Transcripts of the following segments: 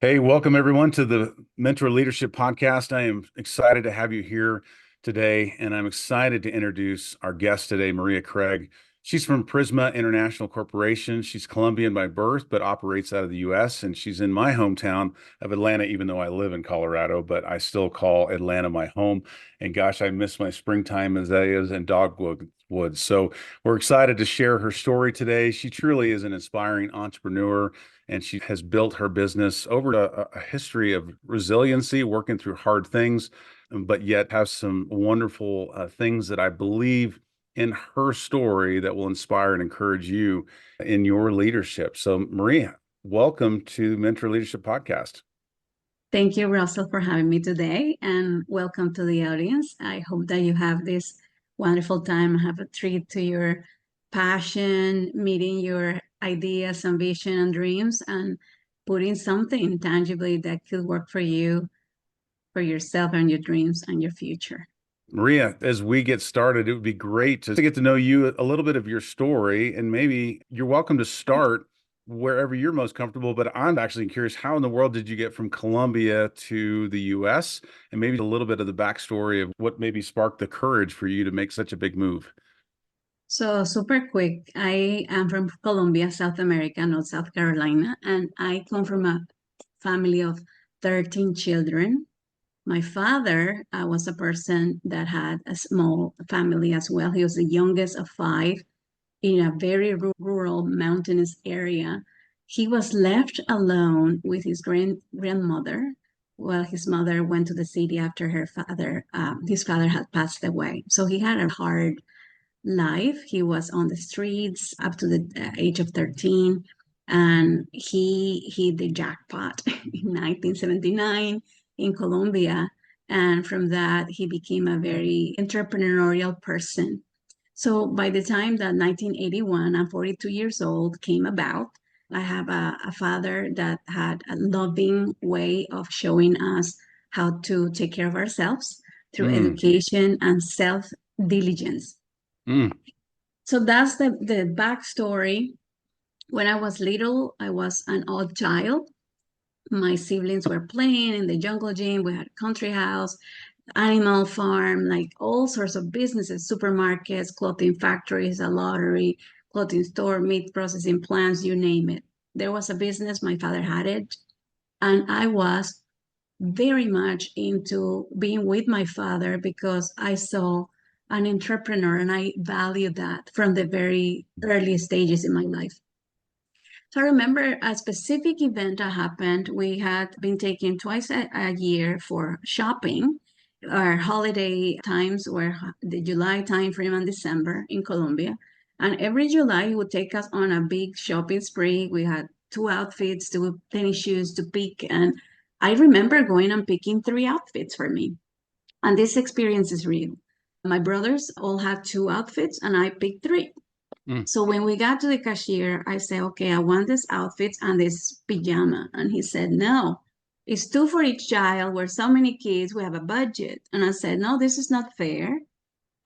Hey, welcome everyone to the Mentor Leadership Podcast. I am excited to have you here today, and I'm excited to introduce our guest today, Maria Craig. She's from Prisma International Corporation. She's Colombian by birth, but operates out of the US, and she's in my hometown of Atlanta, even though I live in Colorado, but I still call Atlanta my home. And gosh, I miss my springtime azaleas and dogwoods. So we're excited to share her story today. She truly is an inspiring entrepreneur, and she has built her business over a history of resiliency, working through hard things, but yet has some wonderful things that I believe in her story that will inspire and encourage you in your leadership. So, Maria, welcome to Mentor Leadership Podcast. Thank you, Russell, for having me today, and welcome to the audience. I hope that you have this wonderful time, have a treat to your passion, meeting your ideas, ambition, and dreams, and putting something tangibly that could work for you, for yourself, and your dreams and your future. Maria, as we get started, it would be great to get to know you, a little bit of your story, and maybe you're welcome to start wherever you're most comfortable. But I'm actually curious, how in the world did you get from Colombia to the US? And maybe a little bit of the backstory of what maybe sparked the courage for you to make such a big move. So, super quick, I am from Colombia, South America, not South Carolina, and I come from a family of 13 children. My father was a person that had a small family as well. He was the youngest of five in a very rural mountainous area. He was left alone with his grandmother while his mother went to the city after his father had passed away. So he had a hard life. He was on the streets up to the age of 13, and he hit the jackpot in 1979 in Colombia. And from that, he became a very entrepreneurial person. So by the time that 1981, I'm 42 years old, came about, I have a father that had a loving way of showing us how to take care of ourselves through Mm, education and self diligence. mm, So that's the backstory. When I was little, I was an odd child. My siblings were playing in the jungle gym. We had a country house, animal farm, like all sorts of businesses, supermarkets, clothing factories, a lottery, clothing store, meat processing plants, you name it. There was a business, my father had it. And I was very much into being with my father because I saw an entrepreneur and I valued that from the very early stages in my life. So I remember a specific event that happened. We had been taken twice a year for shopping. Our holiday times were the July timeframe and December in Colombia. And every July, he would take us on a big shopping spree. We had two outfits, two tennis shoes to pick. And I remember going and picking three outfits for me. And this experience is real. My brothers all had two outfits, and I picked three. mm. So when we got to the cashier, I said, okay, I want this outfit and this pajama. And he said, no, it's two for each child. We're so many kids. We have a budget. And I said, no, this is not fair.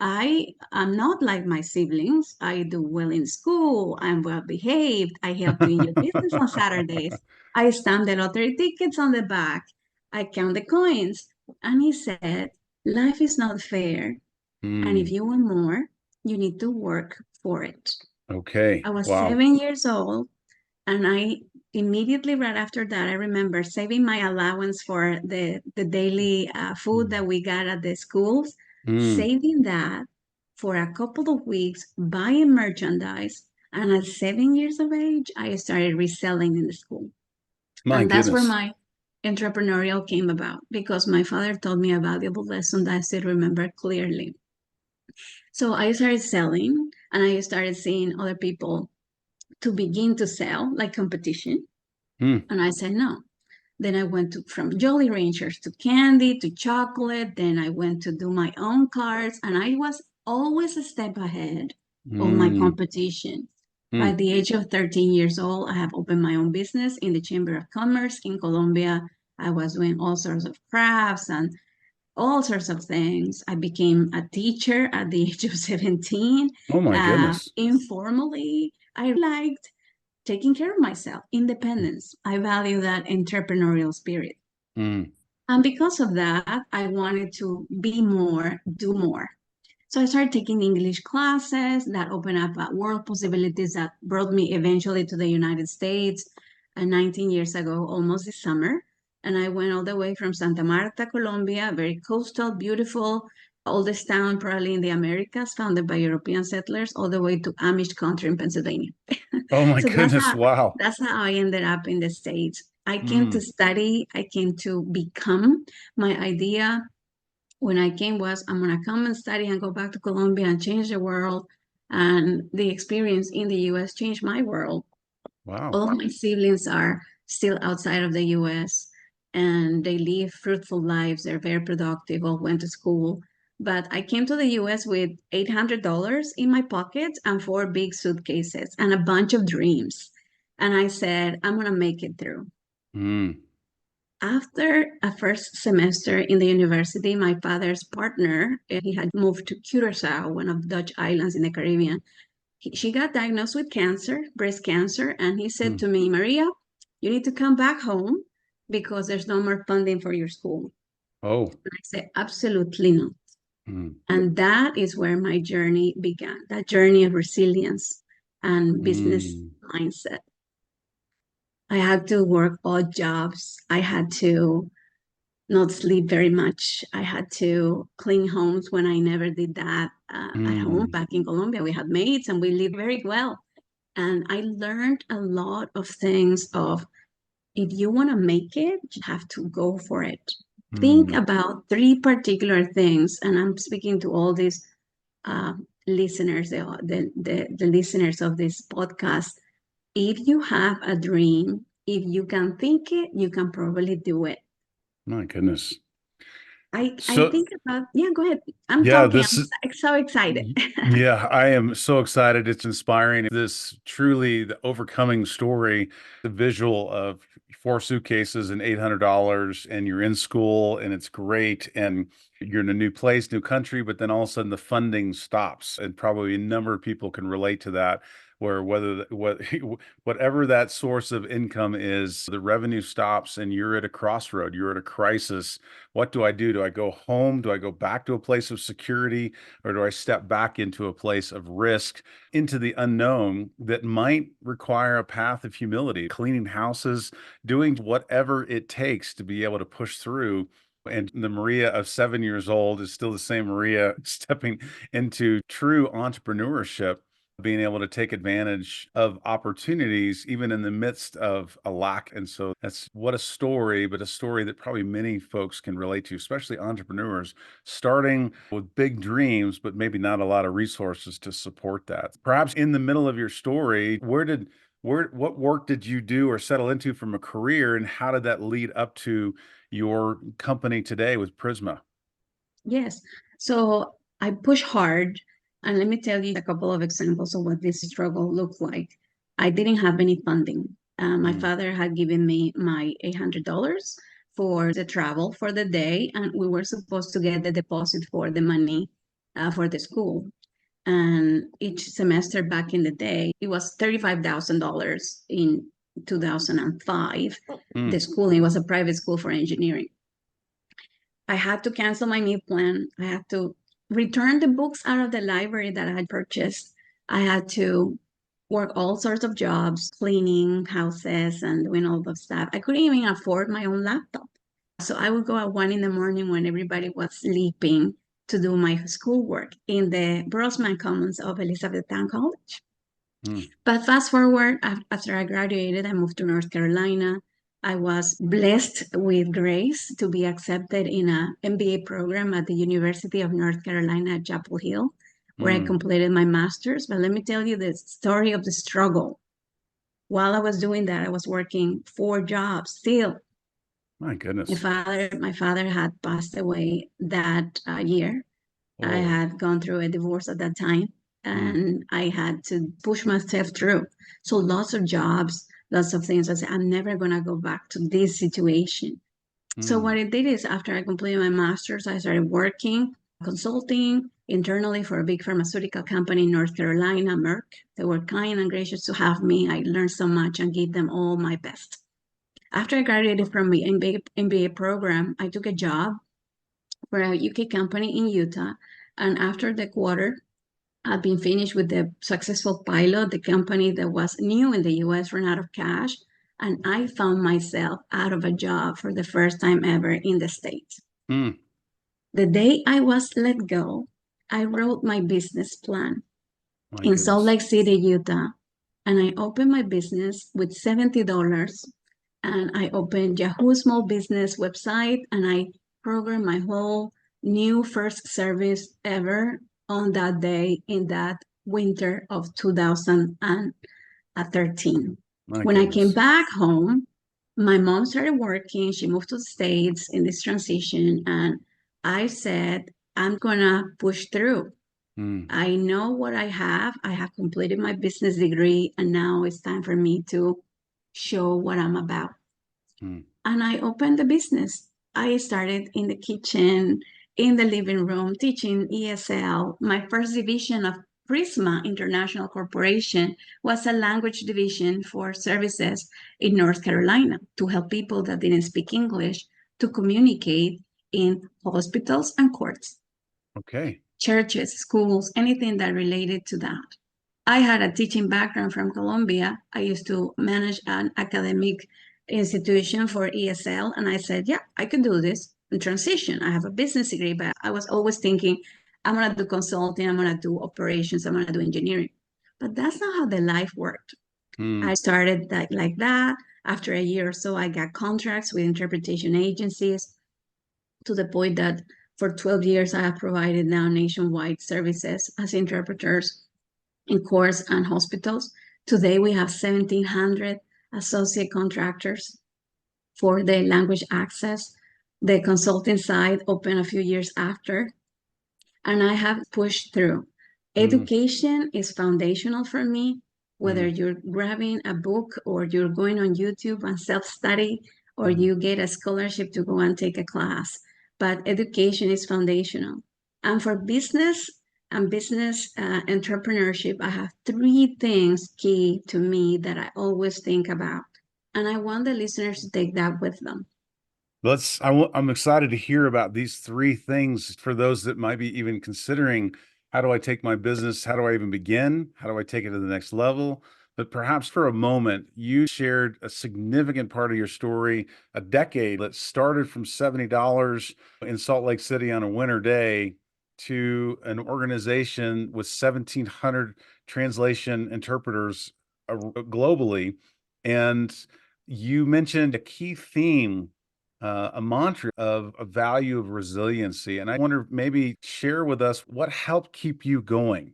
I am not like my siblings. I do well in school. I'm well behaved. I help you in your business on Saturdays. I stamp the lottery tickets on the back. I count the coins. And he said, life is not fair. And if Mm, you want more, you need to work for it. okay. I was Wow. 7 years old, and I immediately right after that, I remember saving my allowance for the daily food that Mm, we got at the schools, mm. saving that for a couple of weeks, buying merchandise. And at 7 years of age, I started reselling in the school. My And that's where goodness. my entrepreneurial came about because my father taught me a valuable lesson that I still remember clearly. So I started selling and I started seeing other people to begin to sell like competition. Mm, And I said, no. Then I went to from Jolly Ranchers to candy to chocolate. Then I went to do my own cards. And I was always a step ahead of my mm, competition. By mm. the age of 13 years old, I have opened my own business in the Chamber of Commerce in Colombia. I was doing all sorts of crafts and all sorts of things. I became a teacher at the age of 17, Oh my goodness. informally. I liked taking care of myself, independence. I value that entrepreneurial spirit. Mm. And because of that, I wanted to be more, do more. So I started taking English classes that opened up world possibilities that brought me eventually to the United States 19 years ago, almost this summer. And I went all the way from Santa Marta, Colombia, very coastal, beautiful, oldest town probably in the Americas, founded by European settlers, all the way to Amish country in Pennsylvania. Oh my So goodness. Wow. that's how I ended up in the States. I came to Mm. study, I came to become. My idea when I came was I'm gonna come and study and go back to Colombia and change the world. And the experience in the US changed my world. Wow. All of my siblings are still outside of the US and they live fruitful lives. They're very productive, all went to school. But I came to the US with $800 in my pocket and four big suitcases and a bunch of dreams. And I said, I'm gonna make it through. Mm. After a first semester in the university, my father's partner, he had moved to Curacao, one of the Dutch islands in the Caribbean. She got diagnosed with cancer, breast cancer, and he said Mm. to me, Maria, you need to come back home because there's no more funding for your school. Oh. And I said, absolutely not. Mm. And that is where my journey began, that journey of resilience and business Mm. mindset. I had to work odd jobs. I had to not sleep very much. I had to clean homes when I never did that at home. Mm. Back in Colombia, we had maids and we lived very well. And I learned a lot of things of if you want to make it, you have to go for it. Think Mm. about three particular things. And I'm speaking to all these uh, listeners, the listeners of this podcast. If you have a dream, if you can think it, you can probably do it. My goodness. I So think about, yeah, go ahead. I'm yeah, talking. this So excited. yeah, I am so excited. It's inspiring. This truly the overcoming story, the visual of four suitcases and $800, and you're in school and it's great. And you're in a new place, new country, but then all of a sudden the funding stops. And probably a number of people can relate to that, where whatever that source of income is, the revenue stops and you're at a crossroad, you're at a crisis. What do I do? Do I go home? Do I go back to a place of security? Or do I step back into a place of risk, into the unknown that might require a path of humility, cleaning houses, doing whatever it takes to be able to push through? And the Maria of 7 years old is still the same Maria stepping into true entrepreneurship, being able to take advantage of opportunities even in the midst of a lack. And so that's what a story, but a story that probably many folks can relate to, especially entrepreneurs starting with big dreams, but maybe not a lot of resources to support that. Perhaps in the middle of your story, what work did you do or settle into from a career, and how did that lead up to your company today with Prisma? Yes. So I push hard. And let me tell you a couple of examples of what this struggle looked like. I didn't have any funding. My Mm. father had given me my $800 for the travel for the day, and we were supposed to get the deposit for the money for the school. And each semester back in the day, it was $35,000 in 2005. The Mm. schooling was a private school for engineering. I had to cancel my meal plan. I had to return the books out of the library that I had purchased. I had to work all sorts of jobs, cleaning houses and doing all the stuff. I couldn't even afford my own laptop. So I would go at 1 in the morning when everybody was sleeping to do my schoolwork in the Brosman Commons of Elizabethtown College. Mm. But fast forward, after I graduated, I moved to North Carolina. I was blessed with grace to be accepted in an MBA program at the University of North Carolina at Chapel Hill, where I Mm. completed my master's. But let me tell you the story of the struggle. While I was doing that, I was working four jobs still. My My goodness. father, my father had passed away that year. I Oh. had gone through a divorce at that time Mm. and I had to push myself through. So lots of jobs, lots of things. I said, I'm never going to go back to this situation. So what Mm. I did is after I completed my master's, I started working, consulting. internally for a big pharmaceutical company in North Carolina, Merck. They were kind and gracious to have me. I learned so much and gave them all my best. After I graduated from the MBA program, I took a job for a UK company in Utah. And after the quarter, I'd been finished with the successful pilot. The company that was new in the US ran out of cash. And I found myself out of a job for the first time ever in the States. Mm. The day I was let go, I wrote my business plan in Salt Goodness. Lake City, Utah. And I opened my business with $70. And I opened Yahoo Small Business website and I programmed my whole new first service ever on that day in that winter of 2013. When I came back home, my mom started working. She moved to the States in this transition. And I said, I'm going to push through. I know what I have. I have completed my business degree, and now it's time for me to show what I'm about. And I opened the business. I started in the kitchen, in the living room, teaching ESL. My first division of Prisma International Corporation was a language division for services in North Carolina to help people that didn't speak English to communicate in hospitals and courts. Okay. Churches, schools, anything that related to that. I had a teaching background from Colombia. I used to manage an academic institution for ESL, and I said, yeah, I could do this in transition. I have a business degree, but I was always thinking, I'm going to do consulting, I'm going to do operations, I'm going to do engineering. But that's not how the life worked. I started like that. After a year or so, I got contracts with interpretation agencies to the point that for 12 years, I have provided now nationwide services as interpreters in courts and hospitals. Today, we have 1,700 associate contractors for the language access. The consulting side opened a few years after, and I have pushed through. Education is foundational for me, whether you're grabbing a book or you're going on YouTube and self-study, or you get a scholarship to go and take a class. But education is foundational. And for business and business entrepreneurship, I have three things key to me that I always think about. And I want the listeners to take that with them. I'm excited to hear about these three things for those that might be even considering, how do I take my business? How do I even begin? How do I take it to the next level? But perhaps for a moment, you shared a significant part of your story, a decade that started from $70 in Salt Lake City on a winter day to an organization with 1,700 translation interpreters globally. And you mentioned a key theme, a mantra of a value of resiliency. And I wonder, maybe share with us what helped keep you going.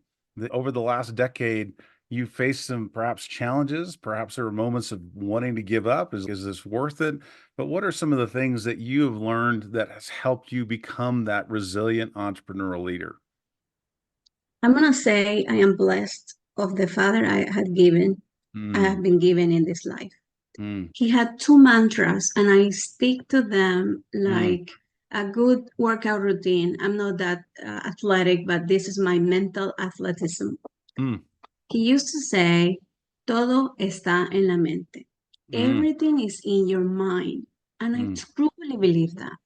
Over the last decade, you faced some perhaps challenges, perhaps there were moments of wanting to give up. Is this worth it? But what are some of the things that you have learned that has helped you become that resilient entrepreneurial leader? I'm going to say I am blessed of the father I have been given in this life. He had two mantras, and I stick to them like a good workout routine. I'm not that athletic, but this is my mental athleticism. He used to say, todo está en la mente. Everything is in your mind. And I truly believe that.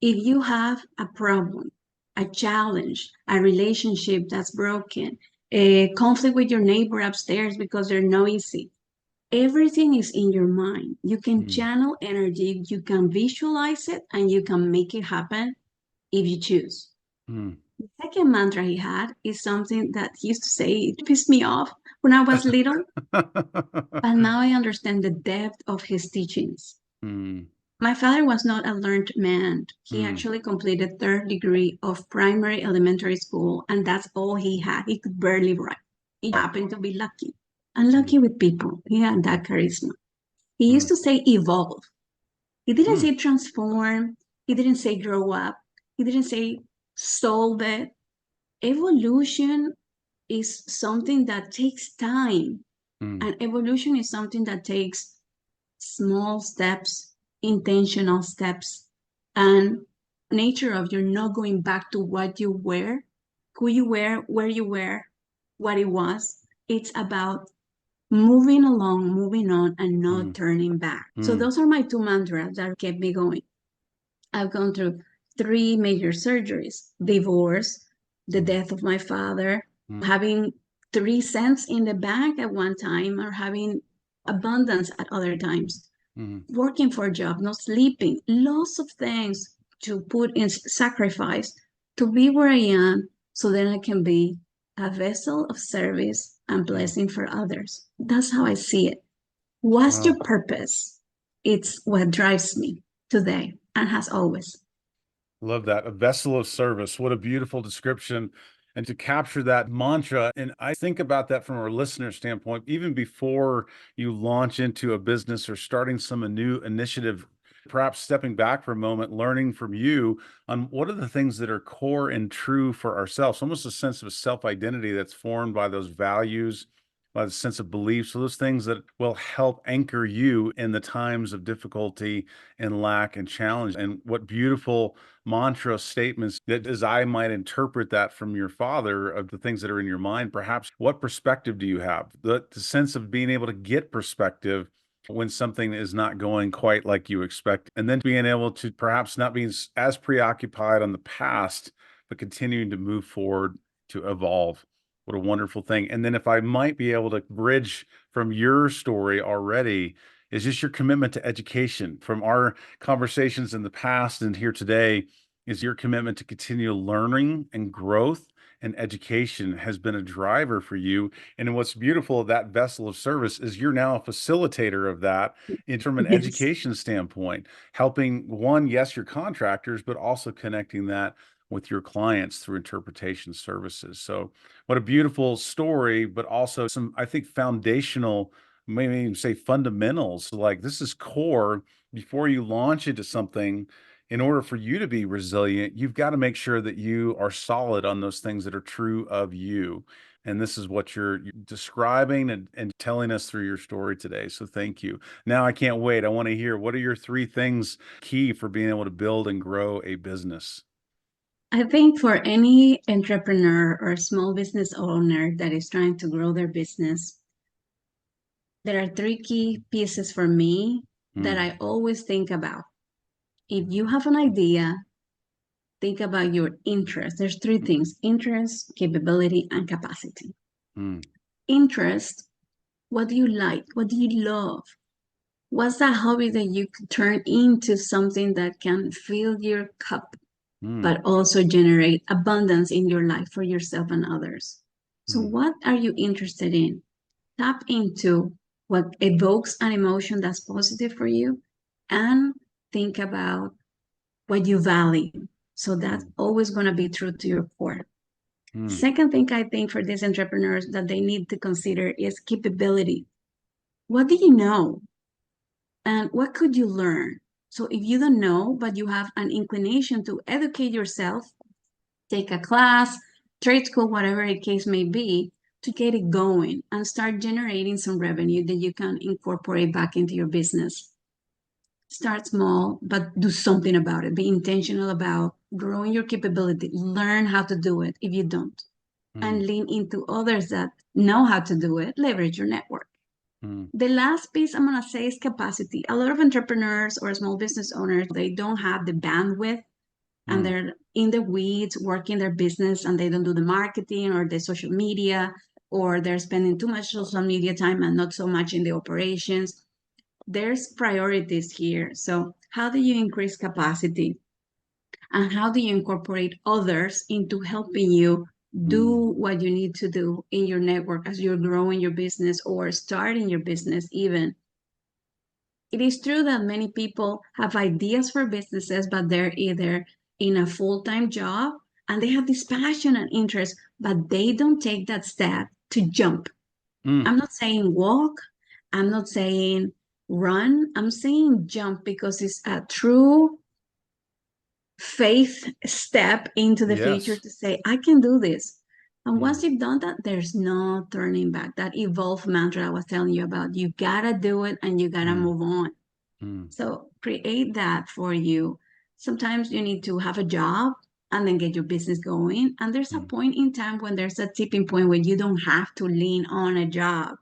If you have a problem, a challenge, a relationship that's broken, a conflict with your neighbor upstairs because they're noisy, everything is in your mind. You can channel energy, you can visualize it, and you can make it happen if you choose. The second mantra he had is something that he used to say, it pissed me off when I was little, but now I understand the depth of his teachings. My father was not a learned man. He actually completed third degree of primary elementary school, and that's all he had. He could barely write. He happened to be lucky. Unlucky with people. He had that charisma. He used to say evolve. He didn't say transform. He didn't say grow up. He didn't say solve it. Evolution is something that takes time. And evolution is something that takes small steps, intentional steps, and nature of you're not going back to what you were, who you were, where you were, what it was. It's about moving along, moving on, and not turning back. So those are my two mantras that kept me going. I've gone through 3 major surgeries: divorce, the death of my father, having 3 cents in the bank at one time, or having abundance at other times, working for a job, not sleeping, lots of things to put in sacrifice to be where I am, so then I can be a vessel of service and blessing for others. That's how I see it. What's your purpose? It's what drives me today and has always. Love that. A vessel of service. What a beautiful description. And to capture that mantra. And I think about that from a listener standpoint, even before you launch into a business or starting some new initiative, perhaps stepping back for a moment, learning from you on what are the things that are core and true for ourselves, almost a sense of self-identity that's formed by those values, by the sense of belief. So those things that will help anchor you in the times of difficulty and lack and challenge. And what beautiful mantra statements that, as I might interpret that from your father, of the things that are in your mind, perhaps what perspective do you have? The sense of being able to get perspective when something is not going quite like you expect, and then being able to perhaps not be as preoccupied on the past, but continuing to move forward to evolve. What a wonderful thing. And then if I might be able to bridge from your story already, is just your commitment to education. From our conversations in the past and here today, is your commitment to continue learning and growth, and education has been a driver for you. And what's beautiful of that vessel of service is you're now a facilitator of that from an Yes. education standpoint, helping one, yes, your contractors, but also connecting that with your clients through interpretation services. So what a beautiful story, but also some, I think, foundational, maybe even say fundamentals. Like this is core before you launch into something. In order for you to be resilient, you've got to make sure that you are solid on those things that are true of you. And this is what you're describing and telling us through your story today. So thank you. Now I can't wait. I want to hear, what are your 3 things key for being able to build and grow a business? I think for any entrepreneur or small business owner that is trying to grow their business, there are 3 key pieces for me that Mm, I always think about. If you have an idea, think about your interest. There's 3 things: interest, capability, and capacity. mm, Interest, what do you like? What do you love? What's that hobby that you could turn into something that can fill your cup, mm, but also generate abundance in your life for yourself and others? So, mm, what are you interested in? Tap into what evokes an emotion that's positive for you, and think about what you value. So that's mm, always going to be true to your core. mm, Second thing I think for these entrepreneurs that they need to consider is capability. What do you know? And what could you learn? So if you don't know, but you have an inclination to educate yourself, take a class, trade school, whatever the case may be, to get it going and start generating some revenue that you can incorporate back into your business. Start small, but do something about it. Be intentional about growing your capability. Learn how to do it if you don't, mm, and lean into others that know how to do it. Leverage your network. mm, The last piece I'm going to say is capacity. A lot of entrepreneurs or small business owners, they don't have the bandwidth, and mm, they're in the weeds working their business, and they don't do the marketing or the social media, or they're spending too much social media time and not so much in the operations. There's priorities here. So how do you increase capacity, and how do you incorporate others into helping you do mm, what you need to do in your network as you're growing your business or starting your business even? It is true that many people have ideas for businesses, but they're either in a full-time job and they have this passion and interest, but they don't take that step to jump. mm. I'm not saying walk, I'm not saying run, I'm saying jump, because it's a true faith step into the future Yes. to say, I can do this. And Mm, once you've done that, there's no turning back. That evolve mantra I was telling you about, you gotta do it and you gotta mm, move on. mm, So create that for you. Sometimes you need to have a job, and then get your business going. And there's a point in time when there's a tipping point where you don't have to lean on a job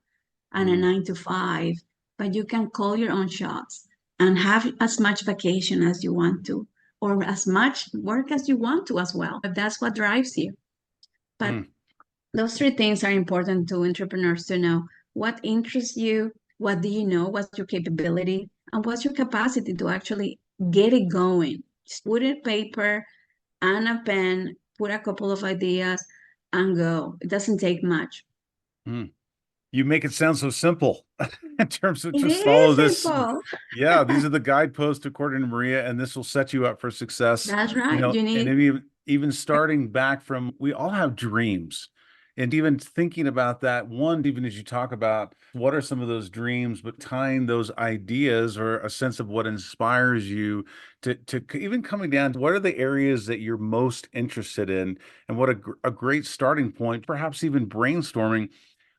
and a 9 to 5, but you can call your own shots and have as much vacation as you want to, or as much work as you want to as well, if that's what drives you. But those three things are important to entrepreneurs to know: what interests you, what do you know, what's your capability, and what's your capacity to actually get it going. Just put it paper and a pen, put a couple of ideas, and go. It doesn't take much. You make it sound so simple in terms of It just follow is this. simple. Yeah, these are the guideposts according to Maria, and this will set you up for success. That's right. You And need even starting back from, we all have dreams. And even thinking about that, one, even as you talk about what are some of those dreams, but tying those ideas or a sense of what inspires you to even coming down to what are the areas that you're most interested in, and what a great starting point, perhaps even brainstorming.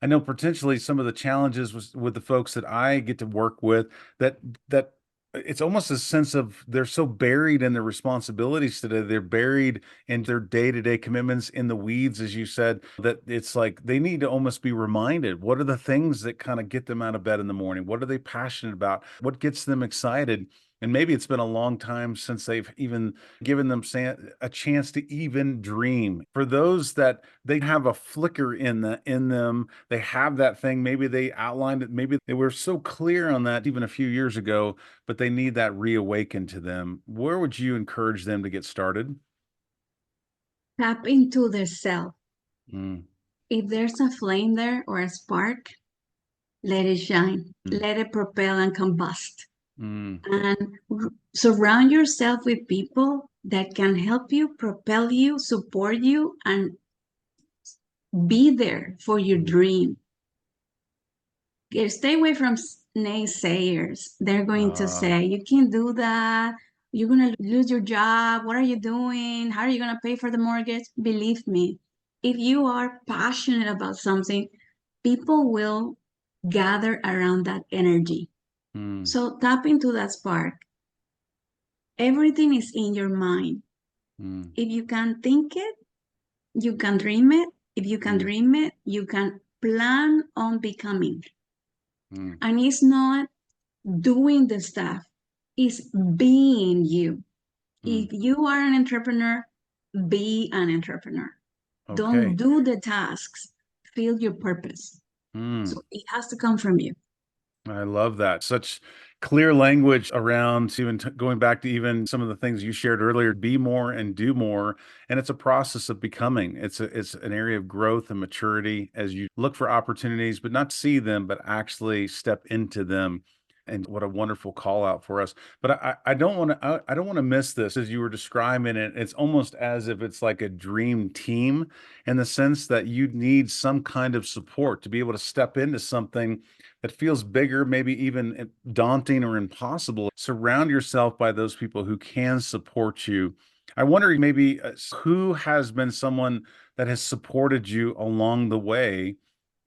I know potentially some of the challenges with the folks that I get to work with, that it's almost a sense of they're so buried in their responsibilities today. They're buried in their day-to-day commitments in the weeds, as you said, that it's like they need to almost be reminded, what are the things that kind of get them out of bed in the morning? What are they passionate about? What gets them excited? And maybe it's been a long time since they've even given them a chance to even dream. For those that they have a flicker in them, they have that thing. Maybe they outlined it. Maybe they were so clear on that even a few years ago, but they need that reawakened to them. Where would you encourage them to get started? tap into the self. Mm, If there's a flame there or a spark, let it shine, mm, let it propel and combust. mm, And surround yourself with people that can help you, propel you, support you, and be there for your mm. dream. Stay away from naysayers. They're going to Uh, say, you can't do that. You're going to lose your job. What are you doing? How are you going to pay for the mortgage? Believe me, if you are passionate about something, people will gather around that energy. mm, So tap into that spark. Everything is in your mind. mm, If you can think it, you can dream it. If you can mm, dream it, you can plan on becoming. mm, And it's not doing the stuff, it's being you. mm. If you are an entrepreneur, be an entrepreneur. Don't Okay. do the tasks, feel your purpose. Mm. So it has to come from you. I love that. Such clear language around even going back to even some of the things you shared earlier, be more and do more. And it's a process of becoming. It's an area of growth and maturity as you look for opportunities, but not see them, but actually step into them. And what a wonderful call out for us. But I don't want to I don't want to miss this as you were describing it. It's almost as if it's like a dream team in the sense that you need some kind of support to be able to step into something that feels bigger, maybe even daunting or impossible. Surround yourself by those people who can support you. I wonder maybe who has been someone that has supported you along the way,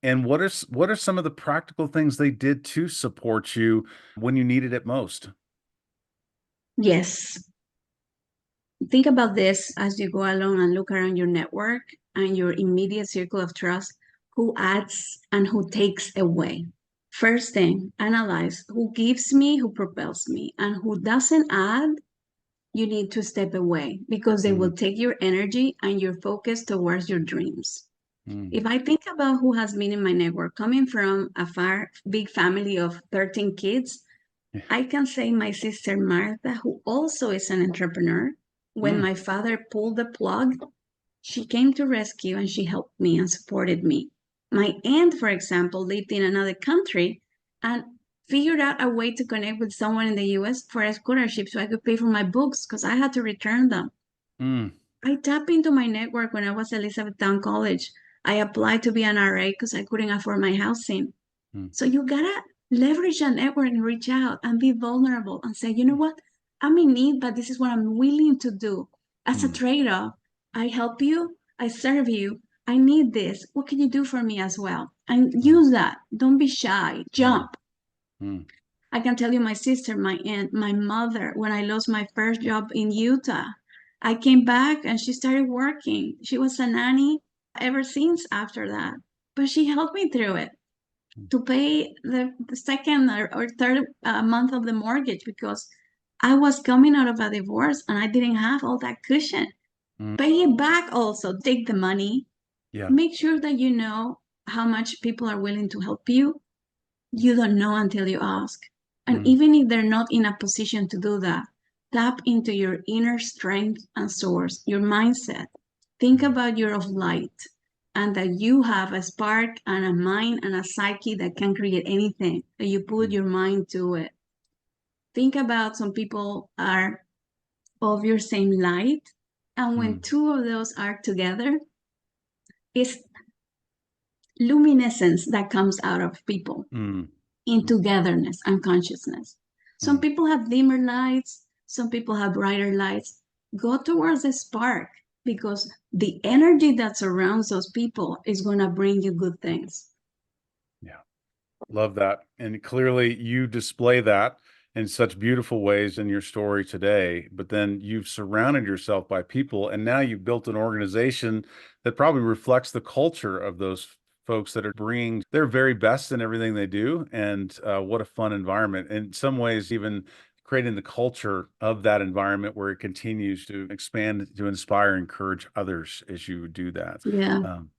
and what are some of the practical things they did to support you when you needed it most? Yes. Think about this as you go along and look around your network and your immediate circle of trust: who adds and who takes away. First thing, analyze who gives me, who propels me, and who doesn't add. You need to step away because they Mm, will take your energy and your focus towards your dreams. mm, If I think about who has been in my network, coming from a big family of 13 kids, I can say my sister Martha, who also is an entrepreneur. When mm, my father pulled the plug, she came to rescue and she helped me and supported me. My aunt, for example, lived in another country and figured out a way to connect with someone in the US for a scholarship so I could pay for my books because I had to return them. mm, I tapped into my network when I was at Elizabethtown College. I applied to be an RA because I couldn't afford my housing. mm, So you gotta leverage that network and reach out and be vulnerable and say, you know what? I'm in need, but this is what I'm willing to do. As a mm, trade-off, I help you, I serve you, I need this. What can you do for me as well? And mm, use that. Don't be shy. mm, Jump. mm, I can tell you my sister, my aunt, my mother, when I lost my first job in Utah, I came back and she started working. She was a nanny ever since after that. But she helped me through it to pay the second or third month of the mortgage because I was coming out of a divorce and I didn't have all that cushion. Mm. Pay it back also. Take the money. Yeah. Make sure that you know how much people are willing to help you. You don't know until you ask. And Mm. even if they're not in a position to do that, tap into your inner strength and source, your mindset. Think Mm. about your of light and that you have a spark and a mind and a psyche that can create anything that you put Mm. your mind to it. Think about some people are of your same light. And when Mm. two of those are together, it's luminescence that comes out of people Mm. in togetherness and consciousness. Some Mm. people have dimmer lights, some people have brighter lights. Go towards the spark because the energy that surrounds those people is going to bring you good things. Yeah. Love that. And clearly you display that in such beautiful ways in your story today. But then you've surrounded yourself by people, and now you've built an organization that probably reflects the culture of those folks that are bringing their very best in everything they do. And what a fun environment. In some ways, even creating the culture of that environment where it continues to expand, to inspire, encourage others as you do that. Yeah. Um,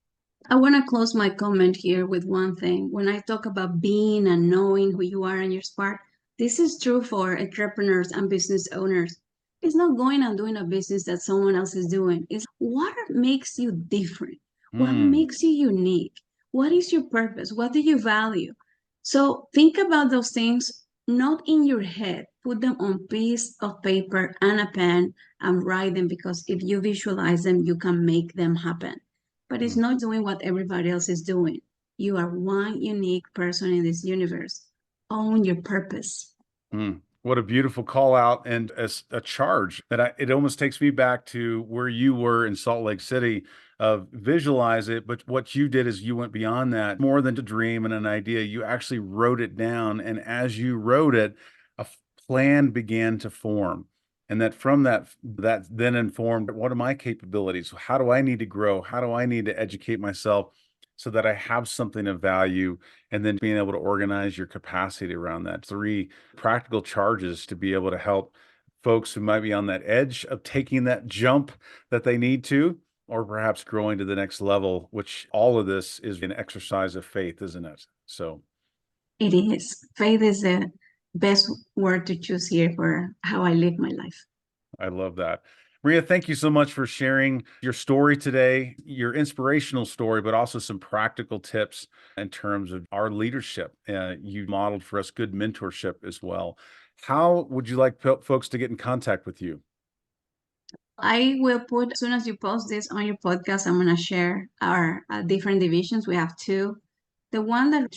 I want to close my comment here with one thing. When I talk about being and knowing who you are and your spark, this is true for entrepreneurs and business owners. It's not going and doing a business that someone else is doing. It's what makes you different? What mm, makes you unique? What is your purpose? What do you value? So think about those things not in your head. Put them on piece of paper and a pen and write them because if you visualize them, you can make them happen. But it's mm. not doing what everybody else is doing. You are one unique person in this universe. Own your purpose. What a beautiful call out and a charge that it almost takes me back to where you were in Salt Lake City of visualize it. But what you did is you went beyond that more than a dream and an idea. You actually wrote it down. And as you wrote it, a plan began to form. And that from that then informed what are my capabilities? How do I need to grow? How do I need to educate myself so that I have something of value? And then being able to organize your capacity around that. Three practical charges to be able to help folks who might be on that edge of taking that jump that they need to, or perhaps growing to the next level, which all of this is an exercise of faith, isn't it? So It is. Faith is the best word to choose here for how I live my life. I love that. Maria, thank you so much for sharing your story today, your inspirational story, but also some practical tips in terms of our leadership. You modeled for us good mentorship as well. How would you like folks to get in contact with you? I will put, as soon as you post this on your podcast, I'm going to share our different divisions. We have two. The one that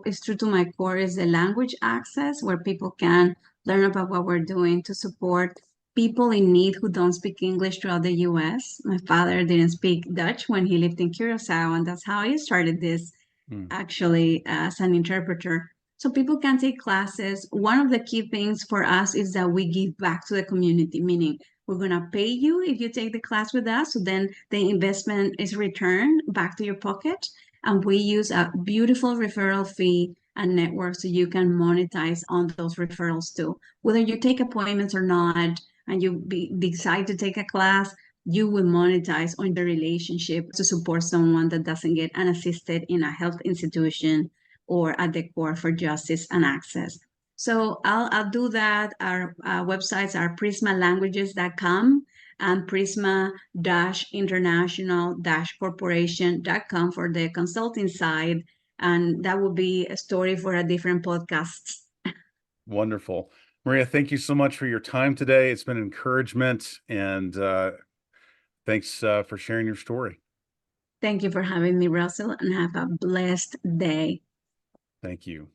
is true to my core is the language access, where people can learn about what we're doing to support people in need who don't speak English throughout the US. My father didn't speak Dutch when he lived in Curacao, and that's how I started this Mm. actually as an interpreter. So people can take classes. One of the key things for us is that we give back to the community, meaning we're going to pay you if you take the class with us. So then the investment is returned back to your pocket. And we use a beautiful referral fee and network so you can monetize on those referrals too. Whether you take appointments or not, and decide to take a class, you will monetize on the relationship to support someone that doesn't get unassisted in a health institution or at the court for justice and access. So I'll do that. Our websites are prismalanguages.com and prisma-international-corporation.com for the consulting side. And that will be a story for a different podcast. Wonderful. Maria, thank you so much for your time today. It's been encouragement, and thanks for sharing your story. Thank you for having me, Russell, and have a blessed day. Thank you.